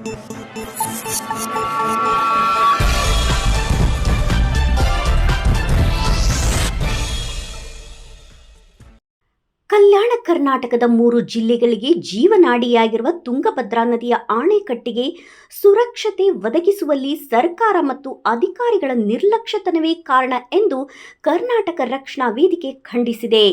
ಕಲ್ಯಾಣ ಕರ್ನಾಟಕದ 3 ಜಿಲ್ಲೆಗಳಿಗೆ ಜೀವನಾಡಿಯಾಗಿರುವ ತುಂಗಭದ್ರಾ ನದಿಯ ಅಣೆಕಟ್ಟಿಗೆ ಸುರಕ್ಷತೆ ಒದಗಿಸುವಲ್ಲಿ ಸರ್ಕಾರ ಮತ್ತು ಅಧಿಕಾರಿಗಳ ನಿರ್ಲಕ್ಷ್ಯತನವೇ ಕಾರಣ ಎಂದು ಕರ್ನಾಟಕ ರಕ್ಷಣಾ ವೇದಿಕೆ ಖಂಡಿಸಿದೆ.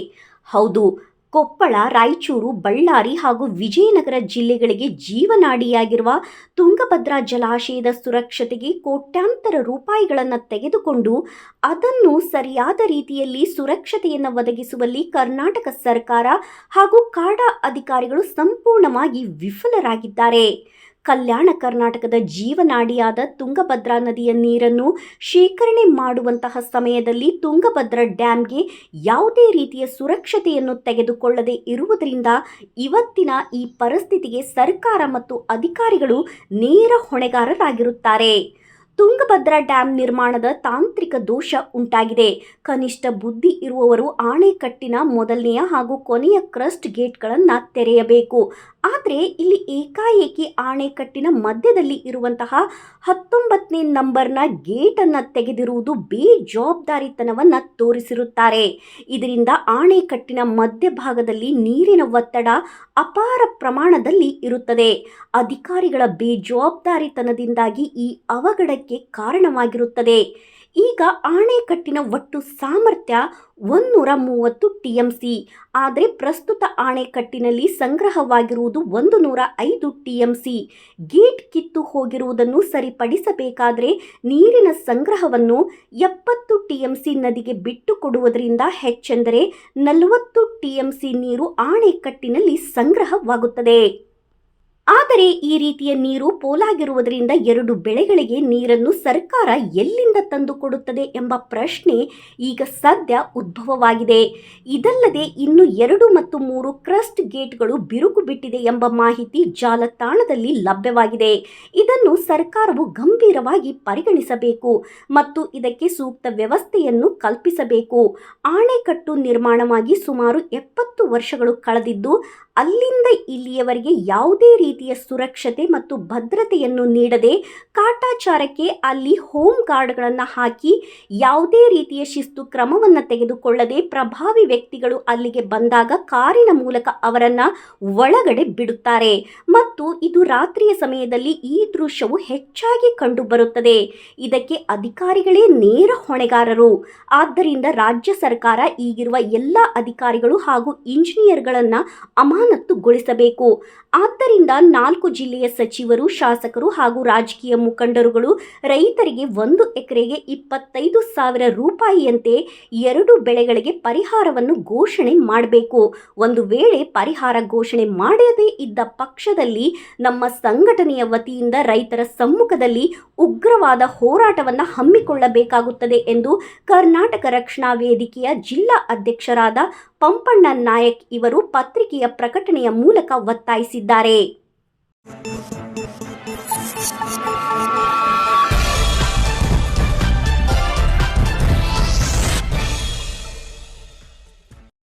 ಹೌದು, ಕೊಪ್ಪಳ, ರಾಯಚೂರು, ಬಳ್ಳಾರಿ ಹಾಗೂ ವಿಜಯನಗರ ಜಿಲ್ಲೆಗಳಿಗೆ ಜೀವನಾಡಿಯಾಗಿರುವ ತುಂಗಭದ್ರಾ ಜಲಾಶಯದ ಸುರಕ್ಷತೆಗೆ ಕೋಟ್ಯಾಂತರ ರೂಪಾಯಿಗಳನ್ನು ತೆಗೆದುಕೊಂಡು ಅದನ್ನು ಸರಿಯಾದ ರೀತಿಯಲ್ಲಿ ಸುರಕ್ಷತೆಯನ್ನು ಒದಗಿಸುವಲ್ಲಿ ಕರ್ನಾಟಕ ಸರ್ಕಾರ ಹಾಗೂ ಕಾಡಾ ಅಧಿಕಾರಿಗಳು ಸಂಪೂರ್ಣವಾಗಿ ವಿಫಲರಾಗಿದ್ದಾರೆ. ಕಲ್ಯಾಣ ಕರ್ನಾಟಕದ ಜೀವನಾಡಿಯಾದ ತುಂಗಭದ್ರಾ ನದಿಯ ನೀರನ್ನು ಶೇಖರಣೆ ಮಾಡುವಂತಹ ಸಮಯದಲ್ಲಿ ತುಂಗಭದ್ರಾ ಡ್ಯಾಂಗೆ ಯಾವುದೇ ರೀತಿಯ ಸುರಕ್ಷತೆಯನ್ನು ತೆಗೆದುಕೊಳ್ಳದೆ ಇರುವುದರಿಂದ ಇವತ್ತಿನ ಈ ಪರಿಸ್ಥಿತಿಗೆ ಸರ್ಕಾರ ಮತ್ತು ಅಧಿಕಾರಿಗಳು ನೇರ ಹೊಣೆಗಾರರಾಗಿರುತ್ತಾರೆ. ತುಂಗಭದ್ರಾ ಡ್ಯಾಂ ನಿರ್ಮಾಣದ ತಾಂತ್ರಿಕ ದೋಷ ಉಂಟಾಗಿದೆ. ಕನಿಷ್ಠ ಬುದ್ಧಿ ಇರುವವರು ಅಣೆಕಟ್ಟಿನ ಮೊದಲನೆಯ ಹಾಗೂ ಕೊನೆಯ ಕ್ರಸ್ಟ್ ಗೇಟ್ಗಳನ್ನು ತೆರೆಯಬೇಕು. ಆದರೆ ಇಲ್ಲಿ ಏಕಾಏಕಿ ಅಣೆಕಟ್ಟಿನ ಮಧ್ಯದಲ್ಲಿ ಇರುವಂತಹ 19ನೇ ನಂಬರ್ನ ಗೇಟನ್ನು ತೆಗೆದಿರುವುದು ಬೇಜವಾಬ್ದಾರಿತನವನ್ನು ತೋರಿಸಿರುತ್ತಾರೆ. ಇದರಿಂದ ಅಣೆಕಟ್ಟಿನ ಮಧ್ಯಭಾಗದಲ್ಲಿ ನೀರಿನ ಒತ್ತಡ ಅಪಾರ ಪ್ರಮಾಣದಲ್ಲಿ ಇರುತ್ತದೆ. ಅಧಿಕಾರಿಗಳ ಬೇಜವಾಬ್ದಾರಿತನದಿಂದಾಗಿ ಈ ಅವಘಡಕ್ಕೆ ಕಾರಣವಾಗಿರುತ್ತದೆ. ಈಗ ಅಣೆಕಟ್ಟಿನ ಒಟ್ಟು ಸಾಮರ್ಥ್ಯ 130 TMC. ಆದರೆ ಪ್ರಸ್ತುತ ಅಣೆಕಟ್ಟಿನಲ್ಲಿ ಸಂಗ್ರಹವಾಗಿರುವುದು 105 TMC. ಗೇಟ್ ಕಿತ್ತು ಹೋಗಿರುವುದನ್ನು ಸರಿಪಡಿಸಬೇಕಾದರೆ ನೀರಿನ ಸಂಗ್ರಹವನ್ನು 70 TMC ನದಿಗೆ ಬಿಟ್ಟು ಕೊಡುವುದರಿಂದ ಹೆಚ್ಚೆಂದರೆ 40 TMC ನೀರು ಅಣೆಕಟ್ಟಿನಲ್ಲಿ ಸಂಗ್ರಹವಾಗುತ್ತದೆ. ಆದರೆ ಈ ರೀತಿಯ ನೀರು ಪೋಲಾಗಿರುವುದರಿಂದ 2 ಬೆಳೆಗಳಿಗೆ ನೀರನ್ನು ಸರ್ಕಾರ ಎಲ್ಲಿಂದ ತಂದು ಕೊಡುತ್ತದೆ ಎಂಬ ಪ್ರಶ್ನೆ ಈಗ ಸದ್ಯ ಉದ್ಭವವಾಗಿದೆ. ಇದಲ್ಲದೆ ಇನ್ನು 2 ಮತ್ತು 3 ಕ್ರಸ್ಟ್ ಗೇಟ್ಗಳು ಬಿರುಕು ಬಿಟ್ಟಿದೆ ಎಂಬ ಮಾಹಿತಿ ಜಾಲತಾಣದಲ್ಲಿ ಲಭ್ಯವಾಗಿದೆ. ಇದನ್ನು ಸರ್ಕಾರವು ಗಂಭೀರವಾಗಿ ಪರಿಗಣಿಸಬೇಕು ಮತ್ತು ಇದಕ್ಕೆ ಸೂಕ್ತ ವ್ಯವಸ್ಥೆಯನ್ನು ಕಲ್ಪಿಸಬೇಕು. ಅಣೆಕಟ್ಟು ನಿರ್ಮಾಣವಾಗಿ ಸುಮಾರು 70 ವರ್ಷಗಳು ಕಳೆದಿದ್ದು ಅಲ್ಲಿಂದ ಇಲ್ಲಿಯವರೆಗೆ ಯಾವುದೇ ರೀತಿಯ ಸುರಕ್ಷತೆ ಮತ್ತು ಭದ್ರತೆಯನ್ನು ನೀಡದೆ ಕಾಟಾಚಾರಕ್ಕೆ ಅಲ್ಲಿ ಹೋಮ್ ಗಾರ್ಡ್ಗಳನ್ನು ಹಾಕಿ ಯಾವುದೇ ರೀತಿಯ ಶಿಸ್ತು ಕ್ರಮವನ್ನು ತೆಗೆದುಕೊಳ್ಳದೆ ಪ್ರಭಾವಿ ವ್ಯಕ್ತಿಗಳು ಅಲ್ಲಿಗೆ ಬಂದಾಗ ಕಾರಿನ ಮೂಲಕ ಅವರನ್ನು ಒಳಗಡೆ ಬಿಡುತ್ತಾರೆ ಮತ್ತು ಇದು ರಾತ್ರಿಯ ಸಮಯದಲ್ಲಿ ಈ ದೃಶ್ಯವು ಹೆಚ್ಚಾಗಿ ಕಂಡುಬರುತ್ತದೆ. ಇದಕ್ಕೆ ಅಧಿಕಾರಿಗಳೇ ನೇರ ಹೊಣೆಗಾರರು. ಆದ್ದರಿಂದ ರಾಜ್ಯ ಸರ್ಕಾರ ಈಗಿರುವ ಎಲ್ಲ ಅಧಿಕಾರಿಗಳು ಹಾಗೂ ಇಂಜಿನಿಯರ್ಗಳನ್ನು ಅಮಾನತುಗೊಳಿಸಬೇಕು. ಆದ್ದರಿಂದ 4 ಜಿಲ್ಲೆಯ ಸಚಿವರು, ಶಾಸಕರು ಹಾಗೂ ರಾಜಕೀಯ ಮುಖಂಡರುಗಳು ರೈತರಿಗೆ 1 ಎಕರೆಗೆ 25,000 ರೂಪಾಯಿಯಂತೆ 2 ಬೆಳೆಗಳಿಗೆ ಪರಿಹಾರವನ್ನು ಘೋಷಣೆ ಮಾಡಬೇಕು. ಒಂದು ವೇಳೆ ಪರಿಹಾರ ಘೋಷಣೆ ಮಾಡದೇ ಇದ್ದ ಪಕ್ಷದಲ್ಲಿ ನಮ್ಮ ಸಂಘಟನೆಯ ವತಿಯಿಂದ ರೈತರ ಸಮ್ಮುಖದಲ್ಲಿ ಉಗ್ರವಾದ ಹೋರಾಟವನ್ನು ಹಮ್ಮಿಕೊಳ್ಳಬೇಕಾಗುತ್ತದೆ ಎಂದು ಕರ್ನಾಟಕ ರಕ್ಷಣಾ ವೇದಿಕೆಯ ಜಿಲ್ಲಾ ಅಧ್ಯಕ್ಷರಾದ ಪಂಪಣ್ಣ ನಾಯಕ್ ಇವರು ಪತ್ರಿಕೆಯ ಪ್ರಕಟಣೆಯ ಮೂಲಕ ಒತ್ತಾಯಿಸಿದ್ದಾರೆ.